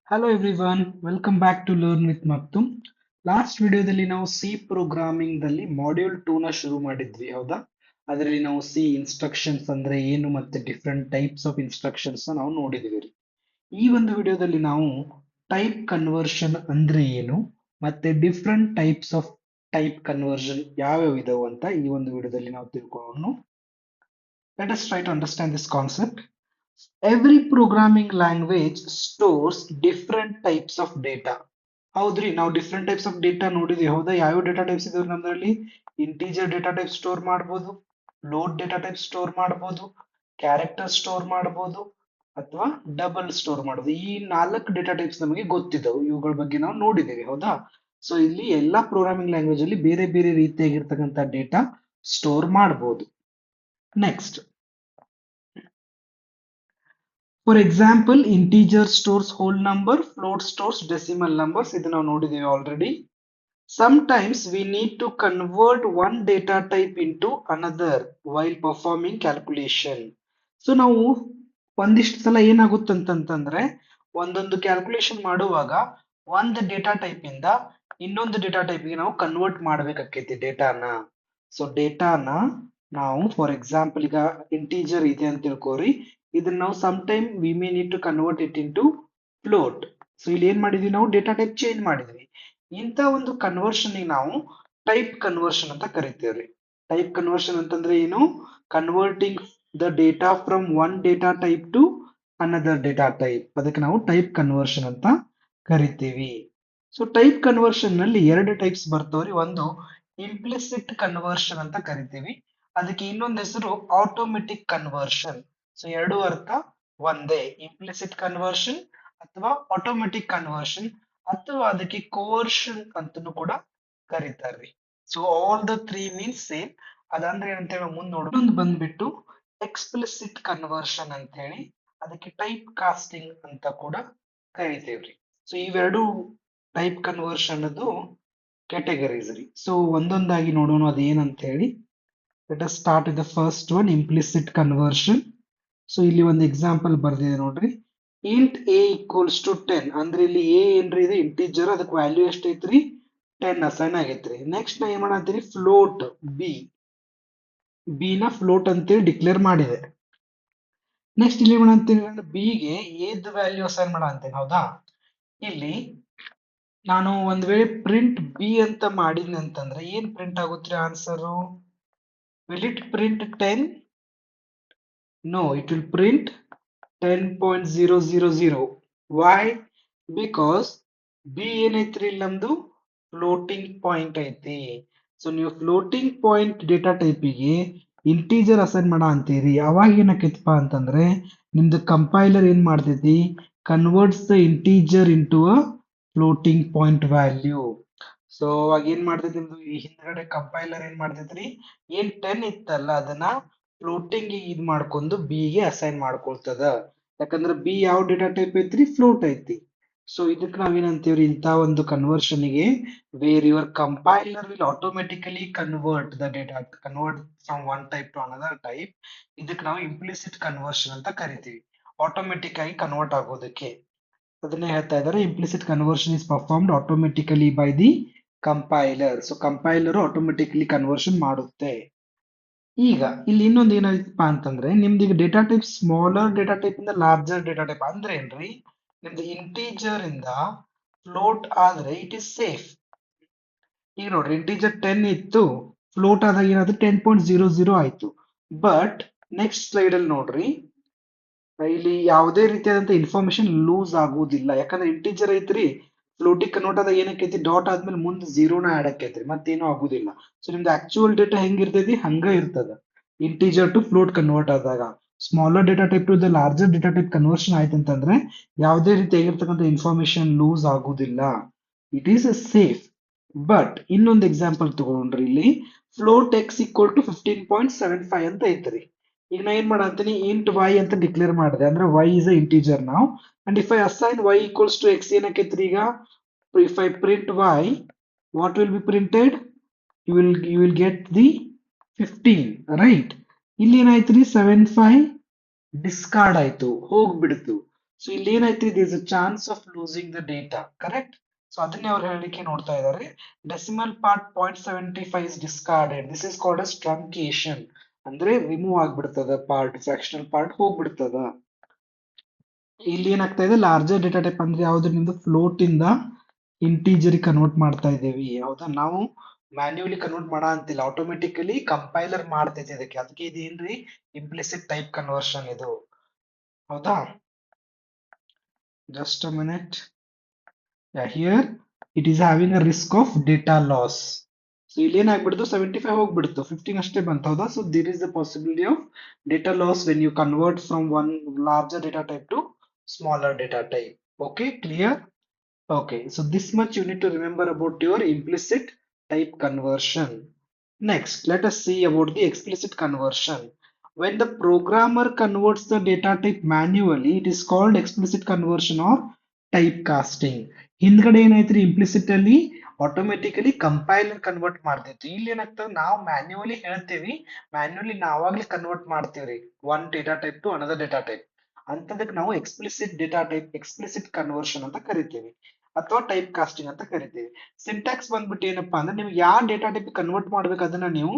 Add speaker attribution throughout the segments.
Speaker 1: Hello everyone, welcome back to learn with Maktum. Last ವಿಡಿಯೋದಲ್ಲಿ ನಾವು C programming ದಲ್ಲಿ module 2 ನ ಶುರು ಮಾಡಿದ್ವಿ, ಹೌದಾ? ಅದರಲ್ಲಿ ನಾವು ಸಿ ಇನ್ಸ್ಟ್ರಕ್ಷನ್ಸ್ ಅಂದ್ರೆ ಏನು ಮತ್ತೆ ಡಿಫ್ರೆಂಟ್ ಟೈಪ್ಸ್ ಆಫ್ ಇನ್ಸ್ಟ್ರಕ್ಷನ್ಸ್ ನಾವು ನೋಡಿದ್ವಿ. ಈ ಒಂದು ವಿಡಿಯೋದಲ್ಲಿ ನಾವು ಟೈಪ್ ಕನ್ವರ್ಷನ್ ಅಂದ್ರೆ ಏನು ಮತ್ತೆ different types of type conversion ಯಾವ್ಯಾವ ಇದಾವೆ ಅಂತ ಈ ಒಂದು ವಿಡಿಯೋದಲ್ಲಿ ನಾವು ತಿಳ್ಕೊಳ್ಳೋಣ. Let us try to understand this concept. Every programming language stores different types of data. ಹೌದ್ರಿ, ನಾವು ಡಿಫ್ರೆಂಟ್ ಟೈಪ್ಸ್ ಆಫ್ ಡೇಟಾ ನೋಡಿದ್ವಿ, ಹೌದಾ? ಯಾವ ಡೇಟಾ ಟೈಪ್ಸ್ ಇದಾವೆ ನಮ್ಮದ್ರಲ್ಲಿ? ಇಂಟೀಜರ್ ಡೇಟಾ ಟೈಪ್ ಸ್ಟೋರ್ ಮಾಡ್ಬೋದು, ಫ್ಲೋಟ್ ಡೇಟಾ ಟೈಪ್ ಸ್ಟೋರ್ ಮಾಡ್ಬೋದು, ಕ್ಯಾರೆಕ್ಟರ್ ಸ್ಟೋರ್ ಮಾಡ್ಬೋದು, ಅಥವಾ ಡಬಲ್ ಸ್ಟೋರ್ ಮಾಡ್ಬೋದು. ಈ 4 ಡೇಟಾ ಟೈಪ್ಸ್ ನಮಗೆ ಗೊತ್ತಿದ್ದವು, ಇವುಗಳ ಬಗ್ಗೆ ನಾವು ನೋಡಿದ್ದೇವೆ, ಹೌದಾ? ಸೊ ಇಲ್ಲಿ ಎಲ್ಲಾ ಪ್ರೋಗ್ರಾಮಿಂಗ್ ಲ್ಯಾಂಗ್ವೇಜ್ ಅಲ್ಲಿ ಬೇರೆ ಬೇರೆ ರೀತಿಯಾಗಿರ್ತಕ್ಕಂಥ ಡೇಟಾ ಸ್ಟೋರ್ ಮಾಡ್ಬೋದು. Next, for example, integer stores whole number, float stores decimal numbers. ಇದು ನಾವು ನೋಡಿದ್ದೇವೆ already. Sometimes we need to convert one data type into another while performing calculation. So ನಾವು ಒಂದಿಷ್ಟು ಸಲ ಏನಾಗುತ್ತಂತಂದ್ರೆ ಒಂದೊಂದು ಕ್ಯಾಲ್ಕುಲೇಷನ್ ಮಾಡುವಾಗ ಒಂದು ಡೇಟಾ ಟೈಪ್ ಇಂದ ಇನ್ನೊಂದು ಡೇಟಾ ಟೈಪ್ಗೆ ನಾವು ಕನ್ವರ್ಟ್ ಮಾಡ್ಬೇಕಾಕೈತಿ ಡೇಟಾನ. ಸೊ ಡೇಟಾನ ನಾವು ಫಾರ್ ಎಕ್ಸಾಂಪಲ್ ಈಗ ಇಂಟೀಜರ್ ಇದೆ ಅಂತ ತಿಳ್ಕೋರಿ, ಇದನ್ನ ನಾವು some time we may need to convert it into float. So ಇಲ್ಲಿ ಏನ್ ಮಾಡಿದ್ವಿ, ನಾವು ಡೇಟಾ ಟೈಪ್ ಚೇಂಜ್ ಮಾಡಿದ್ವಿ. ಇಂಥ ಒಂದು ಕನ್ವರ್ಷನ್ ನಾವು ಟೈಪ್ ಕನ್ವರ್ಷನ್ ಅಂತ ಕರಿತೇವ್ರಿ. ಟೈಪ್ ಕನ್ವರ್ಷನ್ ಅಂತಂದ್ರೆ ಏನು? Converting the data from one data type to another data type. ಅದಕ್ಕೆ ನಾವು ಟೈಪ್ ಕನ್ವರ್ಷನ್ ಅಂತ ಕರಿತೀವಿ. ಸೊ ಟೈಪ್ ಕನ್ವರ್ಷನ್ ನಲ್ಲಿ ಎರಡು ಟೈಪ್ಸ್ ಬರ್ತಾವ್ರಿ. ಒಂದು ಇಂಪ್ಲಿಸಿಟ್ ಕನ್ವರ್ಷನ್ ಅಂತ ಕರಿತೀವಿ, ಅದಕ್ಕೆ ಇನ್ನೊಂದು ಹೆಸರು ಆಟೋಮೆಟಿಕ್ ಕನ್ವರ್ಷನ್. ಸೊ ಎರಡು ಅರ್ಥ ಒಂದೇ, ಇಂಪ್ಲಿಸಿಟ್ ಕನ್ವರ್ಷನ್ ಅಥವಾ ಆಟೋಮೆಟಿಕ್ ಕನ್ವರ್ಷನ್, ಅಥವಾ ಅದಕ್ಕೆ ಕೋವರ್ಷನ್ ಅಂತನೂ ಕೂಡ ಕರೀತಾರ್ರಿ. So all the three means same. ಅದಂದ್ರೆ ಏನಂತ ಹೇಳಿ ಮುಂದೆ ನೋಡೋಣ. ಇನ್ನೊಂದು ಬಂದ್ಬಿಟ್ಟು ಎಕ್ಸ್ಪ್ಲಿಸಿಟ್ ಕನ್ವರ್ಷನ್ ಅಂತ ಹೇಳಿ, ಅದಕ್ಕೆ ಟೈಪ್ ಕಾಸ್ಟಿಂಗ್ ಅಂತ ಕೂಡ ಕರಿತೇವ್ರಿ. ಸೊ ಇವೆರಡು ಟೈಪ್ ಕನ್ವರ್ಷನ್ ಅದು ಕ್ಯಾಟಗರೀಸ್ ರೀ. ಸೊ ಒಂದೊಂದಾಗಿ ನೋಡೋಣ ಅದೇನಂತ ಹೇಳಿ. Let us start with the first one, implicit conversion. So ಇಲ್ಲಿ ಒಂದು ಎಕ್ಸಾಂಪಲ್ ಬರ್ದಿದೆ ನೋಡ್ರಿ. ಇಂಟ್ ಎ ಈಕ್ವಲ್ಸ್ ಟು 10 ಅಂದ್ರೆ ಇಲ್ಲಿ ಎ ಏನ್ರಿ ಇದೆ ಇಂಟಿಜರ್, ಅದಕ್ಕೆ ವ್ಯಾಲ್ಯೂ ಎಷ್ಟೈತ್ರಿ 10 ಅಸೈನ್ ಆಗೈತ್ರಿ. ನೆಕ್ಸ್ಟ್ ನಾ ಏನ್ ಮಾಡತ್ತೀರಿ, ಫ್ಲೋಟ್ ಬಿ ನ ಫ್ಲೋಟ್ ಅಂತೇಳಿ ಡಿಕ್ಲೇರ್ ಮಾಡಿದೆ. ನೆಕ್ಸ್ಟ್ ಇಲ್ಲಿ ಏನ್ ಮಾಡಂತೀನಿ, ಬಿ ಗೆ ಎದ್ ವ್ಯಾಲ್ಯೂ ಅಸೈನ್ ಮಾಡ ಅಂತೇನೆ, ಹೌದಾ? ಇಲ್ಲಿ ನಾನು ಒಂದ್ ವೇಳೆ ಪ್ರಿಂಟ್ ಬಿ ಅಂತ ಮಾಡಿದ್ನಿ ಅಂತಂದ್ರೆ ಏನ್ ಪ್ರಿಂಟ್ ಆಗುತ್ರಿ answer? Will it print 10? No, it will print 10.000. Why? Because B ಏನೈತ್ರಿ ಇಲ್ಲಿ ನಮ್ದು ಫ್ಲೋಟಿಂಗ್ ಪಾಯಿಂಟ್ ಐತಿ. ಸೊ ನೀವು ಫ್ಲೋಟಿಂಗ್ ಪಾಯಿಂಟ್ ಡೇಟಾ ಟೈಪಿಗೆ ಇಂಟೀಜರ್ ಅಸೈನ್ ಮಾಡ ಅಂತೀರಿ, ಅವಾಗ ಏನಕ್ಕೈತಪ್ಪ ಅಂತಂದ್ರೆ ನಿಮ್ದು ಕಂಪೈಲರ್ ಏನ್ ಮಾಡ್ತೈತಿ, converts the integer into a floating point value. So ಅವಾಗ ಏನ್ ಮಾಡ್ತೈತಿ ನಿಮ್ದು ಈ ಹಿಂದ್ಗಡೆ ಕಂಪೈಲರ್ ಏನ್ ಮಾಡ್ತೈತ್ರಿ, ಏನ್ 10 ಇತ್ತಲ್ಲ ಅದನ್ನ ಫ್ಲೋಟಿಂಗ್ ಇದ್ ಮಾಡ್ಕೊಂಡು ಬಿ ಗೆ ಅಸೈನ್ ಮಾಡ್ಕೊಳ್ತದ. ಯಾಕಂದ್ರೆ ಬಿ ಯಾವ ಡೇಟಾ ಟೈಪ್ ಐತ್ರಿ, ಫ್ಲೋಟ್ ಐತಿ. ಸೊ ಇದಕ್ಕೆ ನಾವೇನಂತೀವ್ರಿ, ಇಂತ ಒಂದು ಕನ್ವರ್ಷನ್ ಗೆ where your compiler will automatically convert the data, convert from one type to another type. ಇದಕ್ಕೆ ನಾವು ಇಂಪ್ಲಿಸಿಟ್ ಕನ್ವರ್ಷನ್ ಅಂತ ಕರಿತೀವಿ, ಆಟೋಮೆಟಿಕ್ ಆಗಿ ಕನ್ವರ್ಟ್ ಆಗೋದಕ್ಕೆ. ಅದನ್ನೇ ಹೇಳ್ತಾ ಇದ್ದಾರೆ, implicit conversion is performed automatically by the compiler. So compiler automatically conversion ಮಾಡುತ್ತೆ. ಈಗ ಇಲ್ಲಿ ಇನ್ನೊಂದು ಏನಾಯ್ತಪ್ಪ ಅಂತಂದ್ರೆ, ನಿಮ್ದು ಈಗ data type smaller data type ಇಂದ ಲಾರ್ಜರ್ ಡೇಟಾ ಟೈಪ್ ಅಂದ್ರೆ ಏನ್ರಿ, ನಿಮ್ದು ಇಂಟೀಜರ್ ಇಂದ ಫ್ಲೋಟ್ ಆದ್ರೆ ಇಟ್ ಇಸ್ ಸೇಫ್. ಈಗ ನೋಡ್ರಿ, ಇಂಟೀಜರ್ 10 ಇತ್ತು, ಫ್ಲೋಟ್ ಆದಾಗ ಏನಾದ್ರು 10.00 ಆಯ್ತು. ಬಟ್ ನೆಕ್ಸ್ಟ್ ಸ್ಲೈಡ್ ಅಲ್ಲಿ ನೋಡ್ರಿ, ಇಲ್ಲಿ ಯಾವುದೇ ರೀತಿಯಾದಂತ ಇನ್ಫಾರ್ಮೇಶನ್ ಲೂಸ್ ಆಗುವುದಿಲ್ಲ. ಯಾಕಂದ್ರೆ ಇಂಟೀಜರ್ ಐತ್ರಿ, ಫ್ಲೋಟಿಗೆ ಕನ್ವರ್ಟ್ ಆದಾಗ ಏನಕ್ಕೈತಿ, ಡಾಟ್ ಆದ್ಮೇಲೆ ಮುಂದೆ ಝೀರೋನ ಆಡ್ ಆಕೈತ್ರಿ, ಮತ್ತೇನು ಆಗುದಿಲ್ಲ. ಸೊ ನಿಮ್ದು ಆಕ್ಚುಯಲ್ ಡೇಟಾ ಹೆಂಗಿರ್ತೈತಿ ಹಂಗ ಇರ್ತದ ಇಂಟೀಜರ್ ಟು ಫ್ಲೋಟ್ ಕನ್ವರ್ಟ್ ಆದಾಗ. Smaller data type to the larger data type conversion ಆಯ್ತಂತಂದ್ರೆ ಯಾವುದೇ ರೀತಿಯಾಗಿರ್ತಕ್ಕಂಥ ಇನ್ಫಾರ್ಮೇಶನ್ ಲೂಸ್ ಆಗುದಿಲ್ಲ, ಇಟ್ ಈಸ್ ಸೇಫ್. ಬಟ್ ಇನ್ನೊಂದು ಎಕ್ಸಾಂಪಲ್ ತಗೊಂಡ್ರಿ, ಇಲ್ಲಿ ಫ್ಲೋಟ್ ಎಕ್ಸ್ ಈಕ್ವಲ್ ಟು 15.75 ಅಂತ ಐತ್ರಿ. ಈಗ ನಾ ಏನ್ ಮಾಡಂತೀನಿ, ಇಂಟ್ y ಅಂತ ಡಿಕ್ಲೇರ್ ಮಾಡಿದೆ, ಅಂದ್ರೆ y ಇಸ್ ಅ ಇಂಟೀಜರ್ ನಾವು. And if I assign y equals to x ಏನಕ್ಕೈತ್ರಿ, ಈಗ if I print y, what will be printed? You will get the 15, right? ಇಲ್ಲಿ ಏನಾಯ್ತ್ರಿ, 75 ಡಿಸ್ಕಾರ್ಡ್ ಆಯ್ತು, ಹೋಗ್ಬಿಡ್ತು. ಸೊ ಇಲ್ಲಿ ಏನೈತಿ, this a chance of losing the data, correct. So ಅದನ್ನೇ ಅವ್ರು ಹೇಳಿಕೆ ನೋಡ್ತಾ ಇದ್ದಾರೆ. Decimal part 0.75 is discarded, this is called as truncation, ಅಂದ್ರೆ ರಿಮೂವ್ ಆಗ್ಬಿಡ್ತದ ಪಾರ್ಟ್, ಫ್ರಾಕ್ಷನಲ್ ಪಾರ್ಟ್ ಹೋಗ್ಬಿಡ್ತದ. ಇಲ್ಲಿ ಏನಾಗ್ತಾ ಇದೆ, ಲಾರ್ಜರ್ ಡೇಟಾ ಟೈಪ್ ಅಂದ್ರೆ ಯಾವ್ದು, ನಿಮ್ದು ಫ್ಲೋಟ್ ಇಂದ ಇಂಟೀಜರ್ ಕನ್ವರ್ಟ್ ಮಾಡ್ತಾ ಇದ್ದೇವೆ, ಹೌದಾ. ನಾವು ಮ್ಯಾನ್ಯುವಲಿ ಕನ್ವರ್ಟ್ ಮಾಡೋ ಅಂತಿಲ್ಲ, ಆಟೋಮೆಟಿಕಲಿ ಕಂಪೈಲರ್ ಮಾಡ್ತೈತೆ ಇದಕ್ಕೆ, ಅದಕ್ಕೆ ಇದೇನ್ರಿ ಇಂಪ್ಲಿಸಿಟ್ ಟೈಪ್ ಕನ್ವರ್ಷನ್ ಇದು, ಹೌದಾ. just a minute. Yeah, here it is having a risk of data loss. So ಇಲ್ಲಿ ಏನಾಗ್ಬಿಡ್ತು, 75 ಹೋಗ್ಬಿಡ್ತು, 15 ಅಷ್ಟೇ ಬಂತು, ಹೌದಾ. So there is the possibility of data loss when you convert from one larger data type to smaller data type. Okay, clear? Okay, so this much you need to remember about your implicit type conversion. Next, let us see about the explicit conversion. When the programmer converts the data type manually, it is called explicit conversion or typecasting. ಹಿಂದ್ಗಡೆ ಏನೈತ್ರಿ, implicit ಅಲ್ಲಿ automatically compiler convert ಮಾಡ್ತೈತಿ. ಇಲ್ಲಿ ಏನಾಗ್ತದೆ, ನಾವು manually ಹೇಳ್ತೀವಿ, manually ನಾವಾಗ್ಲೇ convert ಮಾಡ್ತೀವ್ರಿ one data type to another data type. ಅಂತದಕ್ಕೆ ನಾವು explicit data type, explicit conversion ಅಂತ ಕರಿತೀವಿ, ಅಥವಾ ಟೈಪ್ ಕಾಸ್ಟಿಂಗ್ ಅಂತ ಕರಿತೀವಿ. ಸಿಂಟ್ಯಾಕ್ಸ್ ಬಂದ್ಬಿಟ್ಟು ಏನಪ್ಪಾ ಅಂದ್ರೆ, ನಿಮ್ಗೆ ಯಾವ ಡೇಟಾ ಟೈಪ್ ಕನ್ವರ್ಟ್ ಮಾಡ್ಬೇಕು ಅದನ್ನ ನೀವು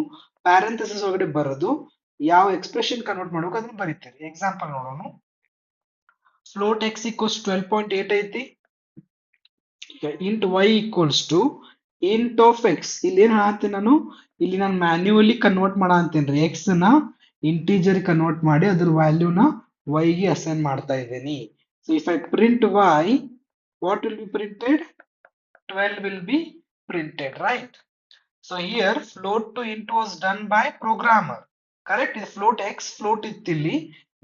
Speaker 1: ಪ್ಯಾರೆಂಥೆಸಿಸ್ ಒಳಗಡೆ ಬರೋದು, ಯಾವ ಎಕ್ಸ್ಪ್ರೆಷನ್ ಕನ್ವರ್ಟ್ ಮಾಡ್ಬೇಕು ಅದನ್ನ ಬರೀತೀರಿ. ಎಕ್ಸಾಂಪಲ್ ನೋಡೋಣ. ಫ್ಲೋಟ್ x equals 12.8 ಐತಿ, int y equals to int of x. ಇಲ್ಲಿ ಏನ್ ಹಾಕ್ತೀನಿ ನಾನು, ಇಲ್ಲಿ ನಾನು ಮ್ಯಾನ್ಯುವಲಿ ಕನ್ವರ್ಟ್ ಮಾಡ ಅಂತೇನ್ರಿ, x ನ ಇಂಟೀಜರ್ ಕನ್ವರ್ಟ್ ಮಾಡಿ ಅದ್ರ ವ್ಯಾಲ್ಯೂನ y ಗೆ ಅಸೈನ್ ಮಾಡ್ತಾ ಇದ್ದೀನಿ. So if I print y, what will be printed? 12 will be printed, right? So here float to int was done by programmer, correct. ಇದು float x float ಇತ್ತಿಲ್ಲಿ,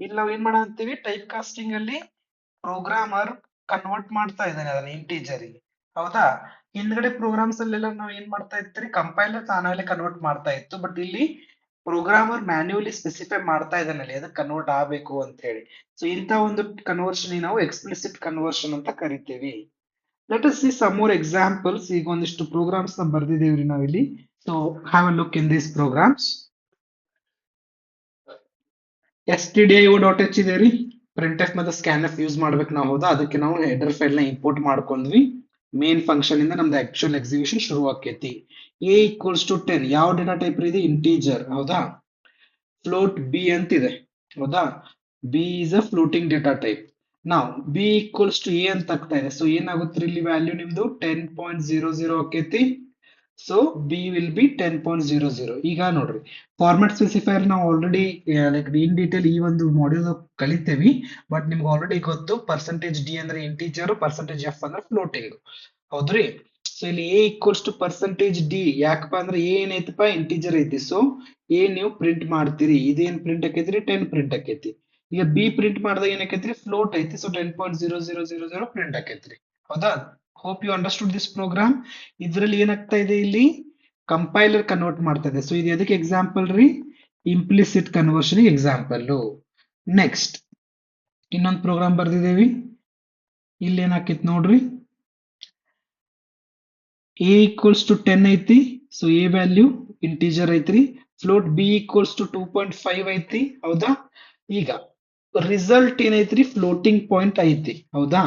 Speaker 1: ಇಲ್ಲಿ ನಾವು ಏನ್ ಮಾಡ ಅಂತೀವಿ, ಟೈಪ್ ಕಾಸ್ಟಿಂಗ್ ಅಲ್ಲಿ ಪ್ರೋಗ್ರಾಮರ್ ಕನ್ವರ್ಟ್ ಮಾಡ್ತಾ ಇದ್ದಾನೆ ಅದನ್ನ ಇಂಟೀಜರ್ ಗೆ, ಹೌದಾ. ಹಿಂದ್ಗಡೆ ಪ್ರೋಗ್ರಾಮ್ಸ್ ಅಲ್ಲೆಲ್ಲ ನಾವು ಏನ್ ಮಾಡ್ತಾ ಇರ್ತೀರಿ, ಕಂಪೈಲರ್ ತಾನಾಗಲೇ ಕನ್ವರ್ಟ್ ಮಾಡ್ತಾ ಇತ್ತು, ಬಟ್ ಇಲ್ಲಿ ಪ್ರೋಗ್ರಾಮರ್ ಮ್ಯಾನ್ಯುವಲಿ ಸ್ಪೆಸಿಫೈ ಮಾಡ್ತಾ ಇದ್ದಾನಲ್ಲಿ ಅದಕ್ಕೆ ಕನ್ವರ್ಟ್ ಆಗಬೇಕು ಅಂತ ಹೇಳಿ. ಸೊ ಇಂಥ ಒಂದು ಕನ್ವರ್ಷನ್ ನಾವು ಎಕ್ಸ್ಪ್ಲಿಸಿಟ್ ಕನ್ವರ್ಷನ್ ಅಂತ ಕರಿತೀವಿ. Let us see some more examples. ಈಗ ಒಂದಿಷ್ಟು ಪ್ರೋಗ್ರಾಮ್ಸ್ ನ ಬರ್ದಿದ್ದೇವ್ರಿ ನಾವಿಲ್ಲಿ. So have a look in these programs. stdio.h ಇದೆ ರೀ, printf ಮತ್ತೆ scanf ಯೂಸ್ ಮಾಡ್ಬೇಕು ನಾವು, ಹೌದಾ. ಅದಕ್ಕೆ ನಾವು ಹೆಡರ್ ಫೈಲ್ ನ ಇಂಪೋರ್ಟ್ ಮಾಡ್ಕೊಂಡ್ವಿ, ಮೇನ್ ಫಂಕ್ಷನ್ ಇಂದ ನಮ್ದು ಆಕ್ಚುಯಲ್ ಎಕ್ಸಿಕ್ಯೂಷನ್ ಶುರು ಆಕೈತಿ. a equals to 10 ಯಾವ ಡೇಟಾ ಟೈಪ್ ಇದೆ, ಇಂಟೀಜರ್, ಹೌದಾ. ಫ್ಲೋಟ್ b ಅಂತಿದೆ, ಹೌದಾ. b is a floating data type. ನಾವು b equals to a ಅಂತ ಆಗ್ತಾ ಇದೆ, ಸೊ ಏನಾಗುತ್ತೆ ಇಲ್ಲಿ ವ್ಯಾಲ್ಯೂ ನಿಮ್ದು 10.00 ಆಕೈತಿ. So b will be 10.00. ಈಗ ನೋಡ್ರಿ, ಫಾರ್ಮ್ಯಾಟ್ ಸ್ಪೆಸಿಫೈರ್ ನಾವು ಆಲ್ರೆಡಿ ಲೈಕ್ ಇನ್ ಡೀಟೇಲ್ ಈ ಒಂದು ಮಾಡ್ಯೂಲ್ ಕಲಿತೇವಿ, ಬಟ್ ನಿಮ್ಗೆ ಆಲ್ರೆಡಿ ಗೊತ್ತು, %d ಅಂದ್ರೆ ಇಂಟೀಜರ್, %f ಅಂದ್ರೆ ಫ್ಲೋಟಿಂಗ್, ಹೌದ್ರಿ. ಸೊ ಇಲ್ಲಿ a equals to %d, ಯಾಕಪ್ಪ ಅಂದ್ರೆ a ಏನೈತಪ್ಪ, ಇಂಟೀಜರ್ ಐತಿ. ಸೊ a ನೀವು ಪ್ರಿಂಟ್ ಮಾಡ್ತೀರಿ, ಇದೇನ್ ಪ್ರಿಂಟ್ ಆಕೈತ್ರಿ, 10 ಪ್ರಿಂಟ್ ಆಕೈತಿ. ಈಗ b ಪ್ರಿಂಟ್ ಮಾಡಿದಾಗ ಏನಕೈತ್ರಿ, ಫ್ಲೋಟ್ ಐತಿ, ಸೊ 10.0000 ಪ್ರಿಂಟ್ ಆಕೈತ್ರಿ, ಹೌದಾ. Hope you understood this program. ಇದ್ರಲ್ಲಿ ಏನಾಗ್ತಾ ಇದೆ, ಇಲ್ಲಿ ಕಂಪೈಲರ್ ಕನ್ವರ್ಟ್ ಮಾಡ್ತಾ ಇದೆ. ಸೊ ಇದು ಎದಕ್ಕೆ ಎಕ್ಸಾಂಪಲ್ ರೀ, ಇಂಪ್ಲಿಸಿಟ್ ಕನ್ವರ್ಷನ್ ಎಕ್ಸಾಂಪಲ್. ನೆಕ್ಸ್ಟ್ ಇನ್ನೊಂದು ಪ್ರೋಗ್ರಾಮ್ ಬರ್ದಿದ್ದೇವಿ, ಇಲ್ಲಿ ಏನಾಕೈತಿ ನೋಡ್ರಿ, a equals to 10 ಐತಿ, ಸೊ a ವ್ಯಾಲ್ಯೂ ಇಂಟೀಜರ್ ಐತ್ರಿ. ಫ್ಲೋಟ್ b equals to 2.5 ಐತಿ, ಹೌದಾ. ಈಗ ರಿಸಲ್ಟ್ ಏನೈತ್ರಿ, ಫ್ಲೋಟಿಂಗ್ ಪಾಯಿಂಟ್ ಐತಿ, ಹೌದಾ.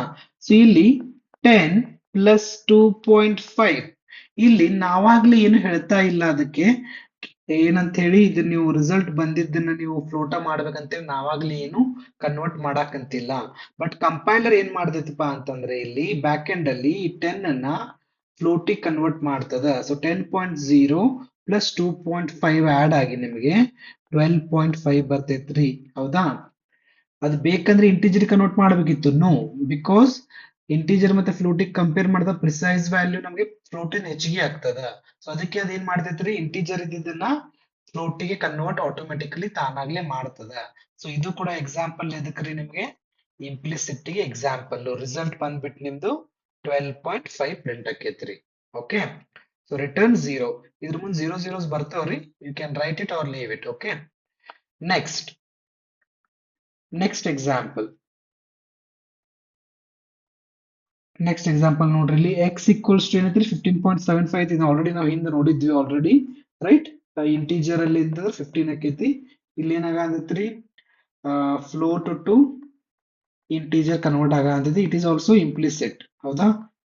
Speaker 1: ಸೊ ಇಲ್ಲಿ 10 ಪ್ಲಸ್ 2.5, ಇಲ್ಲಿ ನಾವಾಗ್ಲೇ ಏನು ಹೇಳ್ತಾ ಇಲ್ಲ ಅದಕ್ಕೆ ಏನಂತ ಹೇಳಿ, ಇದು ನೀವು ರಿಸಲ್ಟ್ ಬಂದಿದ್ದನ್ನ ನೀವು ಫ್ಲೋಟ ಮಾಡ್ಬೇಕಂತೇಳಿ ನಾವಾಗ್ಲೇ ಏನು ಕನ್ವರ್ಟ್ ಮಾಡಾಕಂತಿಲ್ಲ. ಬಟ್ ಕಂಪೈಲರ್ ಏನ್ ಮಾಡ್ತೈತಪ್ಪ ಅಂತಂದ್ರೆ, ಇಲ್ಲಿ ಬ್ಯಾಕ್ ಎಂಡ್ ಅಲ್ಲಿ ಈ 10 ಅನ್ನ ಫ್ಲೋಟಿಗೆ ಕನ್ವರ್ಟ್ ಮಾಡ್ತದ. ಸೊ 10.0 ಪ್ಲಸ್ 2.5 ಆಡ್ ಆಗಿ ನಿಮಗೆ 12.5 ಬರ್ತೈತ್ರಿ, ಹೌದಾ. ಅದು ಬೇಕಂದ್ರೆ ಇಂಟೀಜರ್ ಕನ್ವರ್ಟ್ ಮಾಡ್ಬೇಕಿತ್ತು, ನೋ, ಬಿಕಾಸ್ ಇಂಟೀಜರ್ ಮತ್ತೆ ಫ್ಲೋಟಿಗೆ ಕಂಪೇರ್ ಮಾಡಿದ ಪ್ರಿಸೈಸ್ ವ್ಯಾಲ್ಯೂ ನಮಗೆ ಫ್ಲೋಟಿನ್ ಹೆಚ್ಚಿಗೆ ಆಗ್ತದ. ಸೊ ಅದಕ್ಕೆ ಅದೇನ್ ಮಾಡ್ತೈತ್ರಿ, ಇಂಟೀಜರ್ ಇದ್ದಿದ್ದನ್ನ ಫ್ಲೋಟಿಗೆ ಕನ್ವರ್ಟ್ ಆಟೋಮೆಟಿಕಲಿ ತಾನಾಗ್ಲೇ ಮಾಡ್ತದ. ಸೊ ಇದು ಕೂಡ ಎಕ್ಸಾಂಪಲ್ ಎದಕ್ರಿ, ನಿಮ್ಗೆ ಇಂಪ್ಲಿಸಿಟ್ ಗೆ ಎಕ್ಸಾಂಪಲ್. ರಿಸಲ್ಟ್ ಬಂದ್ಬಿಟ್ಟು ನಿಮ್ದು 12.5 ಪ್ರಿಂಟ್ ಆಕೈತ್ರಿ, ಓಕೆ. ಸೊ ರಿಟರ್ನ್ 0, ಇದ್ರ ಮುಂದೆ 0 zeros ಬರ್ತಾವ್ರಿ, you can write it or leave it, okay. Next example ನೋಡ್ರಿ, ಇಲ್ಲಿ x equals to ಏನೈತ್ರಿ, 15.75 ಐತಿ. ಆಲ್ರೆಡಿ ನಾವು ಹಿಂದೆ ನೋಡಿದ್ವಿ ಆಲ್ರೆಡಿ, ರೈಟ್. ಇಂಟೀಜರ್ ಅಲ್ಲಿ ಇದ್ದದ್ದು 15 ಆಕೈತಿ. ಇಲ್ಲಿ ಏನಾಗತ್ರಿ, ಫ್ಲೋಟ್ ಟು ಇಂಟೀಜರ್ ಕನ್ವರ್ಟ್ ಆಗಂತೈತಿ. It is also implicit. ಹೌದಾ,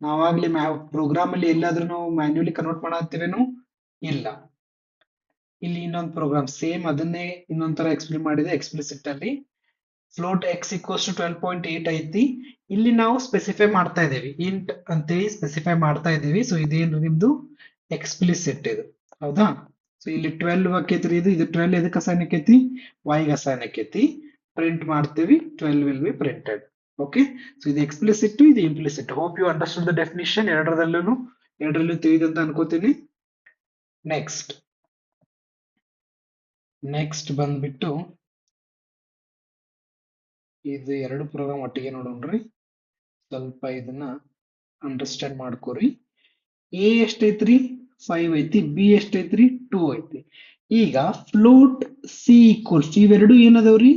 Speaker 1: ನಾವಾಗ್ಲಿ ಪ್ರೋಗ್ರಾಮ್ ಅಲ್ಲಿ ಎಲ್ಲಾದ್ರೂ ನಾವು ಮ್ಯಾನ್ಯುಯಲಿ ಕನ್ವರ್ಟ್ ಮಾಡತ್ತೀವೇನು? ಇಲ್ಲ. ಇಲ್ಲಿ ಇನ್ನೊಂದು ಪ್ರೋಗ್ರಾಮ್ ಸೇಮ್ ಅದನ್ನೇ ಇನ್ನೊಂದ್ ತರ ಎಕ್ಸ್ಪ್ಲೇನ್ ಮಾಡಿದೆ ಎಕ್ಸ್ಪ್ಲಿಸಿಟ್ ಅಲ್ಲಿ. ಫ್ಲೋಟ್ ಎಕ್ಸ್ ಈಕ್ವಲ್ಸ್ ಟು 12.8 ಐತಿ. ಇಲ್ಲಿ ನಾವು ಸ್ಪೆಸಿಫೈ ಮಾಡ್ತಾ ಇದ್ದೀವಿ, ಇಂಟ್ ಅಂತೇಳಿ ಸ್ಪೆಸಿಫೈ ಮಾಡ್ತಾ ಇದ್ದೀವಿ. ಸೊ ಇದೇನು ನಿಮ್ದು ಎಕ್ಸ್ಪ್ಲಿಸಿಟ್ ಇದು. ಹೌದಾ, ಸೊ ಇಲ್ಲಿ 12 ಆಕೈತ್ರಿ. ಇದು 12 ಎದಕ್ಕೆ ಅಸೈನ್ ಆಕೈತಿ? y ಗೆ ಅಸೈನ್ ಆಕೈತಿ. ಪ್ರಿಂಟ್ ಮಾಡ್ತೀವಿ, 12 will be printed. Okay, so ಇದು ಎಕ್ಸ್ಪ್ಲಿಸಿಟ್, ಇದು implicit. Hope you understood the definition. ಎರಡರಲ್ಲೂ ತಿಳಿದಂತ ಅನ್ಕೋತೀನಿ. ನೆಕ್ಸ್ಟ್ ಬಂದ್ಬಿಟ್ಟು ಇದು ಎರಡು ಪ್ರೋಗ್ರಾಮ್ ಒಟ್ಟಿಗೆ ನೋಡೋಣ್ರಿ. ಸ್ವಲ್ಪ ಇದನ್ನ ಅಂಡರ್ಸ್ಟ್ಯಾಂಡ್ ಮಾಡ್ಕೋರಿ. ಎ ಎಷ್ಟೈತ್ರಿ? 5 ಐತಿ. ಬಿ ಎಷ್ಟೈತ್ರಿ? 2 ಐತಿ. ಈಗ ಫ್ಲೋಟ್ ಸಿ ಈಕ್ವಲ್ಸ್ ಇವೆರಡು ಏನದವ್ರಿ?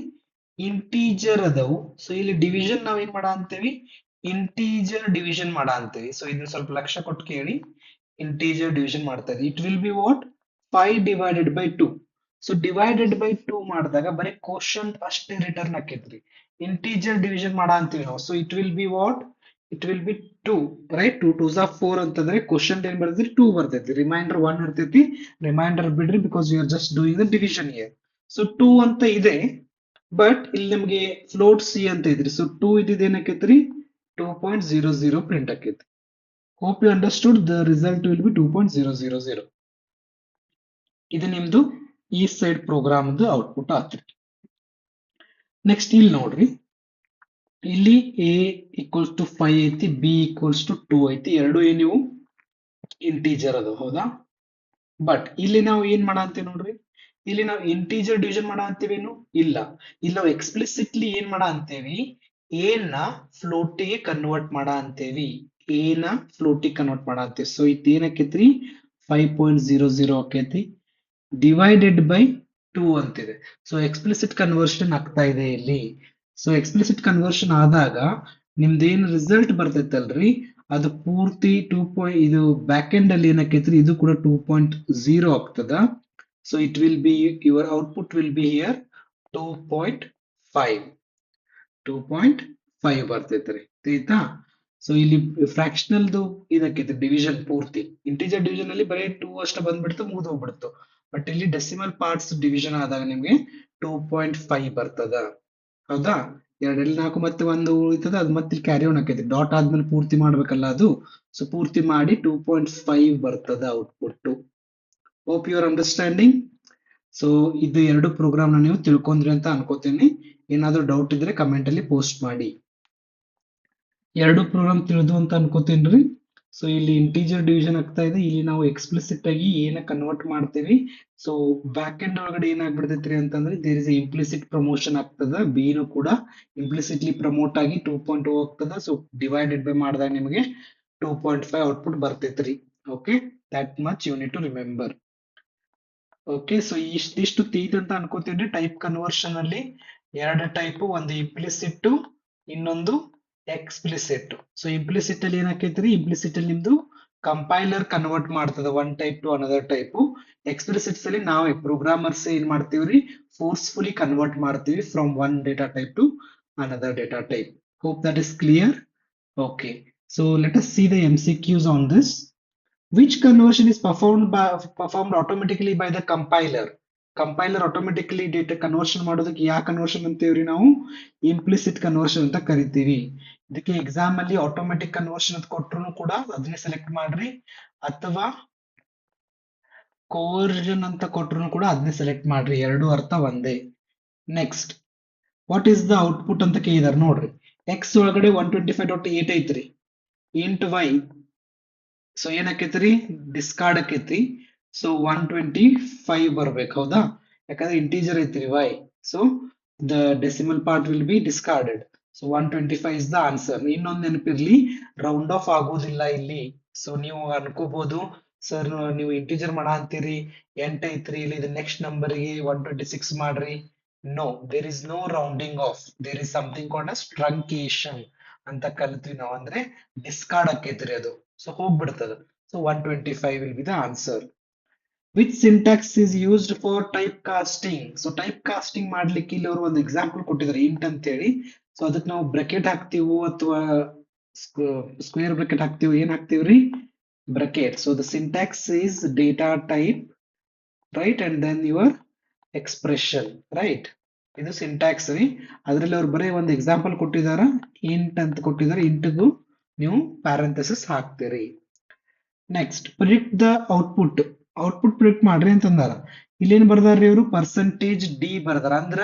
Speaker 1: ಇಂಟೀಜರ್ ಅದಾವು. ಸೊ ಇಲ್ಲಿ ಡಿವಿಷನ್ ನಾವ್ ಏನ್ ಮಾಡ ಅಂತೇವಿ? ಇಂಟೀಜರ್ ಡಿವಿಷನ್ ಮಾಡ ಅಂತೇವಿ. ಸೊ ಇದನ್ನ ಸ್ವಲ್ಪ ಲಕ್ಷ್ಯ ಕೊಟ್ಟು ಕೇಳಿ. ಇಂಟೀಜರ್ ಡಿವಿಷನ್ ಮಾಡ್ತಾ ಇದ್ವಿ. It will be what? 5 divided by 2. So divided by 2 ಮಾಡಿದಾಗ ಬರೀ ಕ್ವೋಷಂಟ್ ಅಷ್ಟೇ ರಿಟರ್ನ್ ಆಕೈತ್ರಿ. ಇಂಟೀಜರ್ ಡಿವಿಷನ್ ಮಾಡ ಅಂತೀವಿ ನಾವು. So it will be what? It will be 2, right? 2 2s are 4 ಅಂತಂದ್ರೆ ಕ್ವೋಷಂಟ್ ಏನ್ ಬರ್ತೈತಿ? 2 ಬರ್ತೈತಿ. ರಿಮೈಂಡರ್ 1 ಇರ್ತೈತಿ. ರಿಮೈಂಡರ್ ಬಿಡ್ರಿ, because you are just doing the division here. So 2 ಅಂತ ಇದೆ, ಬಟ್ ಇಲ್ಲಿ ನಮಗೆ ಫ್ಲೋಟ್ ಸಿ ಅಂತ ಇದ್ರಿ. ಸೊ 2 ಇದ್ದಿದ್ದು ಏನಕ್ಕೈತ್ರಿ? 2.00 ಪ್ರಿಂಟ್ ಆಕೈತಿ. Hope you understood. The result will be 2.000. ಇದು ನಿಮ್ದು ಈ ಸೈಡ್ ಪ್ರೋಗ್ರಾಮ್ ಔಟ್ಪುಟ್ ಆಗ್ತೈತಿ. ನೆಕ್ಸ್ಟ್ ಇಲ್ಲಿ ನೋಡ್ರಿ, ಇಲ್ಲಿ a ಈಕ್ವಲ್ಸ್ ಟು 5 ಐತಿ, b ಈಕ್ವಲ್ಸ್ ಟು 2 ಐತಿ. ಎರಡು ನೀವು ಇಂಟೀಜರ್ ಅದು. ಹೌದಾ, ಬಟ್ ಇಲ್ಲಿ ನಾವು ಏನ್ ಮಾಡ ಅಂತೀವಿ ನೋಡ್ರಿ, ಇಲ್ಲಿ ನಾವು ಇಂಟೀಜರ್ ಡಿವಿಷನ್ ಮಾಡ ಅಂತೀವೇನು? ಇಲ್ಲ. ಇಲ್ಲಿ ನಾವು ಎಕ್ಸ್ಪ್ಲಿಸಿಟ್ಲಿ ಏನ್ ಮಾಡ ಅಂತೇವಿ? a ನ ಫ್ಲೋಟಿಗೆ ಕನ್ವರ್ಟ್ ಮಾಡ ಅಂತೇವಿ. a ನ ಫ್ಲೋಟಿಗೆ ಕನ್ವರ್ಟ್ ಮಾಡ ಅಂತೇವಿ. ಸೊ ಇದು ಏನಕ್ಕೈತ್ರಿ? 5.00 ಆಕೈತಿ. ಡಿವೈಡೆಡ್ ಬೈ 2 ಅಂತಿದೆ. ಸೊ ಎಕ್ಸ್ಪ್ಲಿಸಿಟ್ ಕನ್ವರ್ಷನ್ ಆಗ್ತಾ ಇದೆ ಇಲ್ಲಿ. ಸೊ ಎಕ್ಸ್ಪ್ಲಿಸಿಟ್ ಕನ್ವರ್ಷನ್ ಆದಾಗ ನಿಮ್ದೇನು ರಿಸಲ್ಟ್ ಬರ್ತೈತಲ್ರಿ, ಅದು ಪೂರ್ತಿ 2. ಇದು ಬ್ಯಾಕ್ ಎಂಡ್ ಅಲ್ಲಿ ಏನಕ್ಕೈತ್ರಿ? ಇದು ಕೂಡ 2.0 ಆಗ್ತದ. So it will be, your output will be here 2.5. 2.5 ಬರ್ತೈತ್ರಿ. ಆಯ್ತಾ? ಸೊ ಇಲ್ಲಿ ಫ್ರಾಕ್ಷನಲ್ದು ಇದಕ್ಕೈತಿ ಡಿವಿಷನ್ ಪೂರ್ತಿ. ಇಂಟಿಜರ್ ಡಿವಿಷನ್ ಅಲ್ಲಿ ಬರೀ 2 ಅಷ್ಟ ಬಂದ್ಬಿಡ್ತು, ಮುಗಿದು ಹೋಗ್ಬಿಡ್ತು. ಬಟ್ ಇಲ್ಲಿ ಡೆಸಿಮಲ್ ಪಾರ್ಟ್ಸ್ ಡಿವಿಷನ್ ಆದಾಗ ನಿಮ್ಗೆ 2.5 ಬರ್ತದ. ಹೌದಾ, 2 4 ಮತ್ತೆ 1 ಉಳಿತದ. ಅದು ಮತ್ತೆ ಕ್ಯಾರಿ ಆನ್ ಆಕೈತಿ. ಡಾಟ್ ಆದ್ಮೇಲೆ ಪೂರ್ತಿ ಮಾಡ್ಬೇಕಲ್ಲ ಅದು. ಸೊ ಪೂರ್ತಿ ಮಾಡಿ 2.5 ಬರ್ತದ output. Hope you are understanding. So ಇದು ಎರಡು ಪ್ರೋಗ್ರಾಮ್ ನೀವು ತಿಳ್ಕೊಂಡ್ರಿ ಅಂತ ಅನ್ಕೋತೀನಿ. ಏನಾದ್ರೂ ಡೌಟ್ ಇದ್ರೆ ಕಮೆಂಟ್ ಅಲ್ಲಿ ಪೋಸ್ಟ್ ಮಾಡಿ. ಎರಡು ಪ್ರೋಗ್ರಾಮ್ ತಿಳಿದು ಅಂತ ಅನ್ಕೋತೀನ್ರಿ. ಸೊ ಇಲ್ಲಿ ಇಂಟೀಜರ್ ಡಿವಿಷನ್ ಆಗ್ತಾ ಇದೆ. ಇಲ್ಲಿ ನಾವು ಎಕ್ಸ್ಪ್ಲಿಸಿಟ್ ಆಗಿ ಏನ ಕನ್ವರ್ಟ್ ಮಾಡ್ತೀವಿ. ಸೊ ಬ್ಯಾಕ್ ಎಂಡ್ ಒಳಗಡೆ ಏನಾಗ್ಬಿಡ್ತೈತ್ರಿ ಅಂತಂದ್ರೆ ದೇರ್ ಇಸ್ ಇಂಪ್ಲಿಸಿಟ್ ಪ್ರಮೋಷನ್ ಆಗ್ತದ. ಬಿ ನು ಕೂಡ ಇಂಪ್ಲಿಸಿಟ್ಲಿ ಪ್ರಮೋಟ್ ಆಗಿ 2.0 ಆಗ್ತದ. ಸೊ ಡಿವೈಡೆಡ್ ಬೈ ಮಾಡಿದಾಗ ನಿಮಗೆ 2.5 ಔಟ್ಪುಟ್ ಬರ್ತೈತ್ರಿ. Okay, that much you need to remember. Okay, so ಇಷ್ಟು ತೀತ್ ಅಂತ ಅನ್ಕೋತೀನಿ. ಟೈಪ್ ಕನ್ವರ್ಷನ್ ಅಲ್ಲಿ ಎರಡು ಟೈಪ್, ಒಂದು ಇಂಪ್ಲಿಸಿಟ್, ಇನ್ನೊಂದು ಎಕ್ಸ್ಪ್ಲಿಸಿಟ್. ಸೊ ಇಂಪ್ಲಿಸಿಟ್ ಅಲ್ಲಿ ಏನಾಕೈತ್ರಿ? ಇಂಪ್ಲಿಸಿಟ್ ಅಲ್ಲಿ ನಿಮ್ದು ಕಂಪೈಲರ್ ಕನ್ವರ್ಟ್ ಮಾಡ್ತದ one type to another type. Explicits ಅಲ್ಲಿ ನಾವೇ ಪ್ರೋಗ್ರಾಮರ್ಸ್ ಏನ್ ಮಾಡ್ತೀವ್ರಿ? ಫೋರ್ಸ್ಫುಲಿ ಕನ್ವರ್ಟ್ ಮಾಡ್ತೀವಿ from one data type to another data type. Hope that is clear. Okay, so let us see the MCQs on this. Which conversion is performed automatically by the compiler? Compiler automatically data conversion ಮಾಡೋದಕ್ಕೆ ಯಾವ conversion ಅಂತೀವ್ರಿ ನಾವು? Implicit conversion ಅಂತ ಕರಿತೀವಿ. ಇದಕ್ಕೆ exam ಅಲ್ಲಿ automatic conversion ಅಂತ ಕೊಟ್ರು ಕೂಡ ಅದನ್ನೇ ಸೆಲೆಕ್ಟ್ ಮಾಡ್ರಿ, ಅಥವಾ ಕೋವರ್ಷನ್ ಅಂತ ಕೊಟ್ರು ಕೂಡ ಅದನ್ನೇ ಸೆಲೆಕ್ಟ್ ಮಾಡ್ರಿ. ಎರಡು ಅರ್ಥ ಒಂದೇ. Next, what is the output ಅಂತ ಕೇಳಿದಾರೆ ನೋಡ್ರಿ. ಎಕ್ಸ್ ಒಳಗಡೆ 125.8 ಐತ್ರಿ. ಇಂಟ್ ವೈ, ಸೊ ಏನಾಕೈತ್ರಿ? ಡಿಸ್ಕಾರ್ಡ್ ಆಕೈತಿ. ಸೊ 125 ಬರ್ಬೇಕು. ಹೌದಾ, ಯಾಕಂದ್ರೆ ಇಂಟೀಜರ್ ಐತ್ರಿ y. So the decimal part will be discarded. So 125 is the answer. ಇನ್ನೊಂದು ನೆನಪಿರ್ಲಿ, ರೌಂಡ್ ಆಫ್ ಆಗೋದಿಲ್ಲ ಇಲ್ಲಿ. ಸೊ ನೀವು ಅನ್ಕೋಬಹುದು, ಸರ್ ನೀವು ಇಂಟೀಜರ್ ಮಾಡ ಅಂತೀರಿ, 8 ಐತ್ರಿ, ಇಲ್ಲಿ ಇದು ನೆಕ್ಸ್ಟ್ ನಂಬರ್ಗೆ 126 ಮಾಡ್ರಿ. No, there is no rounding off. There is something called as truncation ಅಂತ ಕಲ್ತ್ವಿ ನಾವು. ಅಂದ್ರೆ ಡಿಸ್ಕಾರ್ಡ್ ಆಕೈತ್ರಿ ಅದು. ಸೊ ಹೋಗ್ಬಿಡ್ತದ. So 125 will be the answer. Which syntax is used for type casting? So type casting ಮಾಡ್ಲಿಕ್ಕೆ ಇಲ್ಲಿ ಅವರು ಒಂದು ಎಕ್ಸಾಂಪಲ್ ಕೊಟ್ಟಿದ್ದಾರೆ, ಇಂಟ್ ಅಂತ ಹೇಳಿ. ಸೊ ಅದಕ್ಕೆ ನಾವು ಬ್ರೆಕೆಟ್ ಹಾಕ್ತಿವು ಅಥವಾ ಸ್ಕ್ವೇರ್ ಬ್ರೆಕೆಟ್ ಹಾಕ್ತಿವಿ, ಏನ್ ಹಾಕ್ತಿವ್ರಿ? Bracket. So the syntax is data type, right, and then your expression, right. ಇದು ಸಿಂಟ್ಯಾಕ್ಸ್ ರೀ. ಅದ್ರಲ್ಲಿ ಅವ್ರು ಬರೀ ಒಂದು ಎಕ್ಸಾಂಪಲ್ ಕೊಟ್ಟಿದಾರ, ಇಂಟ್ ಅಂತ ಕೊಟ್ಟಿದ್ದಾರೆ. ಇಂಟ್ಗೂ ನೀವು ಪ್ಯಾರಂಥೆಸಿಸ್ ಹಾಕ್ತೀರಿ. Next, predict the output. Output predict ಮಾಡ್ರಿ ಅಂತಂದಾರ. ಇಲ್ಲೇನ್ ಬರ್ದಾರ್ರಿ ಇವರು? ಪರ್ಸೆಂಟೇಜ್ ಡಿ ಬರ್ದಾರ. ಅಂದ್ರ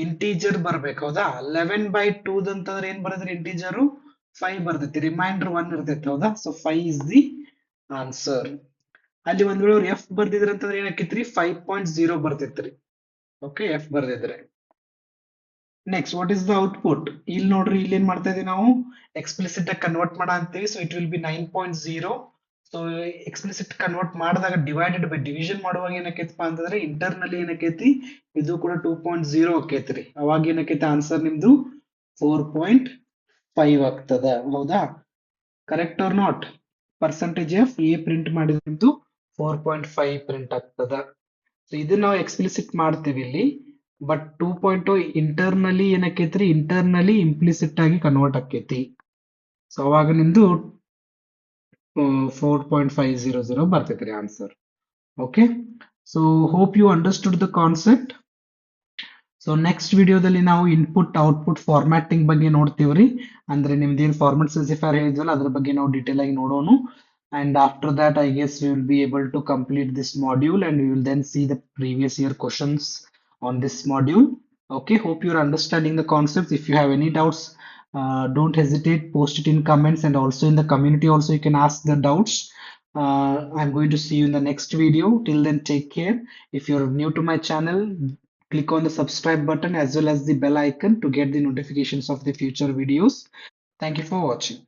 Speaker 1: ಇಂಟೀಜರ್ ಬರ್ಬೇಕು, ಹೌದಾ? 11/2 ಅಂತಂದ್ರೆ ಏನ್ ಬರ್ತದ್ರಿ? ಇಂಟೀಜರ್ 5 ಬರ್ತೈತಿ, ರಿಮೈಂಡರ್ 1 ಇರ್ತೈತಿ, ಹೌದಾ? So 5 is the answer. ಅಲ್ಲಿ ಒಂದ್ ವೇಳೆ ಅವ್ರು ಎಫ್ ಬರ್ದಿದ್ರ ಅಂತಂದ್ರೆ ಏನಾಕೈತ್ರಿ? 5.0 ಬರ್ತೈತ್ರಿ. ಓಕೆ, ಎಫ್ ಬರ್ದಿದ್ರೆ. Next, what is the output? ಇಲ್ಲಿ ನೋಡ್ರಿ, ಇಲ್ಲಿ ಏನ್ ಮಾಡ್ತಾ ಇದೀವಿ ನಾವು? ಎಕ್ಸ್ಪ್ಲಿಸಿಟ್ ಆಗಿ ಕನ್ವರ್ಟ್ ಮಾಡ ಅಂತೀವಿ. So it will be 9.0. So explicit convert ಮಾಡಿದಾಗ ಡಿವೈಡೆಡ್ ಬೈ ಡಿವಿಷನ್ ಮಾಡುವಾಗ ಏನಕೈತಪ್ಪ ಅಂತಂದ್ರೆ ಇಂಟರ್ನಲ್ಲಿ ಏನಕೈತಿ? ಇದು ಕೂಡ 2.0 ಆಕೈತ್ರಿ. ಅವಾಗ ಏನಕೈತಿ? ಆನ್ಸರ್ ನಿಮ್ದು 4.5 ಆಗ್ತದ, ಹೌದಾ? Correct or not? Percentage of A print ಮಾಡಿದ್ರೆ ನಿಮ್ದು 4.5 ಪ್ರಿಂಟ್ ಆಗ್ತದ. ಸೊ ಇದನ್ನ ನಾವು ಎಕ್ಸ್ಪ್ಲಿಸಿಟ್ ಮಾಡ್ತೀವಿ ಇಲ್ಲಿ. ಬಟ್ 2.0 ಇಂಟರ್ನಲ್ಲಿ ಏನಕೈತ್ರಿ? ಇಂಟರ್ನಲ್ಲಿ ಇಂಪ್ಲಿಸಿಟ್ ಆಗಿ ಕನ್ವರ್ಟ್ ಆಕೈತಿ. ಸೊ ಅವಾಗ ನಿಮ್ದು 4.500 ಬರ್ತೈತ್ರಿ answer. Okay, so hope you understood the concept. So next ವಿಡಿಯೋದಲ್ಲಿ ನಾವು ಇನ್ಪುಟ್ ಔಟ್ಪುಟ್ ಫಾರ್ಮ್ಯಾಟಿಂಗ್ ಬಗ್ಗೆ ನೋಡ್ತೀವ್ರಿ. ಅಂದ್ರೆ ನಿಮ್ದೇನ್ ಫಾರ್ಮ್ಯಾಟ್ ಸ್ಪೆಸಿಫೈರ್ ಹೇಳಿದ್ವಲ್ಲ ಅದ್ರ ಬಗ್ಗೆ ನಾವು ಡೀಟೇಲ್ ಆಗಿ ನೋಡೋಣ. And after that, I guess we will be able to complete this module and we will then see the previous year questions on this module. Okay, hope you're understanding the concepts. If you have any doubts, don't hesitate, post it in comments, and also in the community also you can ask the doubts. I'm going to see you in the next video. Till then, take care. If you're new to my channel, click on the subscribe button as well as the bell icon to get the notifications of the future videos. Thank you for watching.